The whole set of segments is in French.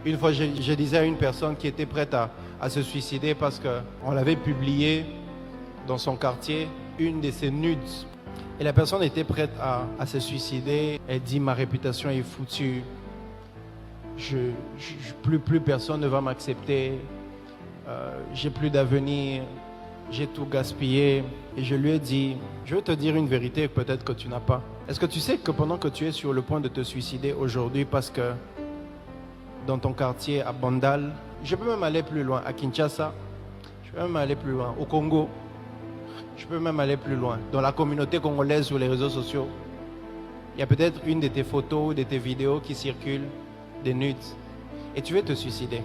Une fois, je disais à une personne qui était prête à se suicider parce qu'on l'avait publié dans son quartier, une de ses nudes. Et la personne était prête à se suicider. Elle dit, ma réputation est foutue. Plus personne ne va m'accepter. J'ai plus d'avenir. J'ai tout gaspillé. Et je lui ai dit, je vais te dire une vérité que peut-être que tu n'as pas. Est-ce que tu sais que pendant que tu es sur le point de te suicider aujourd'hui parce que dans ton quartier à Bandal, je peux même aller plus loin, à Kinshasa, je peux même aller plus loin, au Congo, je peux même aller plus loin, dans la communauté congolaise sur les réseaux sociaux, il y a peut-être une de tes photos, de tes vidéos qui circulent, des nudes, et tu veux te suicider.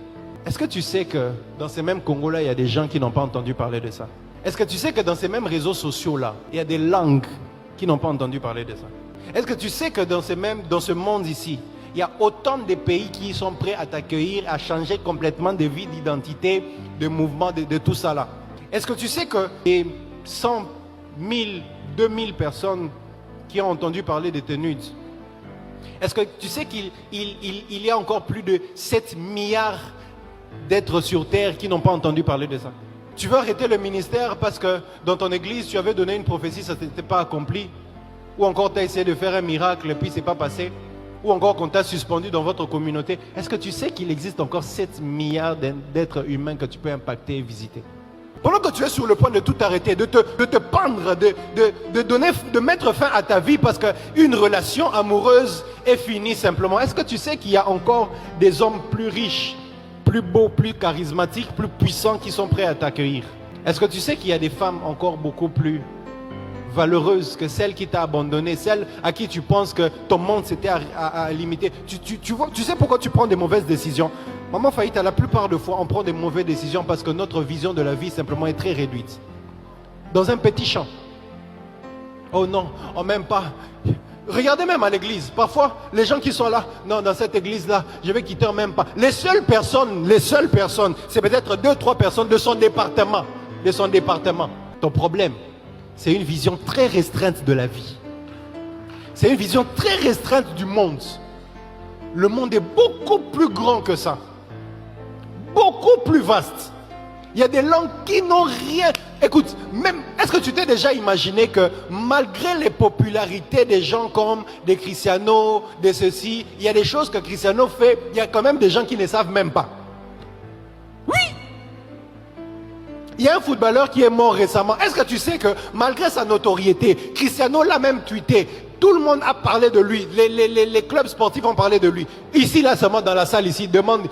Est-ce que tu sais que dans ces mêmes Congos-là, il y a des gens qui n'ont pas entendu parler de ça? Est-ce que tu sais que dans ces mêmes réseaux sociaux-là, il y a des langues qui n'ont pas entendu parler de ça? Est-ce que tu sais que dans ce monde ici, il y a autant de pays qui sont prêts à t'accueillir, à changer complètement de vie, d'identité, de mouvement, de tout ça là? Est-ce que tu sais que les 100 000, 2000 personnes qui ont entendu parler de tes nudes, est-ce que tu sais qu'il y a encore plus de 7 milliards d'êtres sur Terre qui n'ont pas entendu parler de ça? Tu veux arrêter le ministère parce que dans ton église, tu avais donné une prophétie, ça ne s'était pas accompli? Ou encore tu as essayé de faire un miracle et puis ce n'est pas passé? Ou encore qu'on t'a suspendu dans votre communauté? Est-ce que tu sais qu'il existe encore 7 milliards d'êtres humains que tu peux impacter et visiter? Pendant que tu es sur le point de tout arrêter, de te pendre, de mettre fin à ta vie parce qu'une relation amoureuse est finie simplement, est-ce que tu sais qu'il y a encore des hommes plus riches, plus beaux, plus charismatiques, plus puissants qui sont prêts à t'accueillir? Est-ce que tu sais qu'il y a des femmes encore beaucoup plus valeureuse que celle qui t'a abandonné, celle à qui tu penses que ton monde s'était à limiter? Tu sais pourquoi tu prends des mauvaises décisions? Maman Faïta, la plupart des fois, on prend des mauvaises décisions parce que notre vision de la vie simplement est très réduite. Dans un petit champ. Oh non, on m'aime pas. Regardez même à l'église. Parfois, les gens qui sont là, non, dans cette église-là, je vais quitter, on m'aime pas. Les seules personnes, c'est peut-être 2-3 personnes de son département. Ton problème, c'est une vision très restreinte de la vie. C'est une vision très restreinte du monde. Le monde est beaucoup plus grand que ça. Beaucoup plus vaste. Il y a des langues qui n'ont rien. Écoute, même, est-ce que tu t'es déjà imaginé que malgré les popularités des gens comme des Cristiano, de ceci, il y a des choses que Cristiano fait, il y a quand même des gens qui ne savent même pas. Il y a un footballeur qui est mort récemment. Est-ce que tu sais que malgré sa notoriété, Cristiano l'a même tweeté. Tout le monde a parlé de lui. Les clubs sportifs ont parlé de lui. Ici, là, seulement dans la salle, ici, demande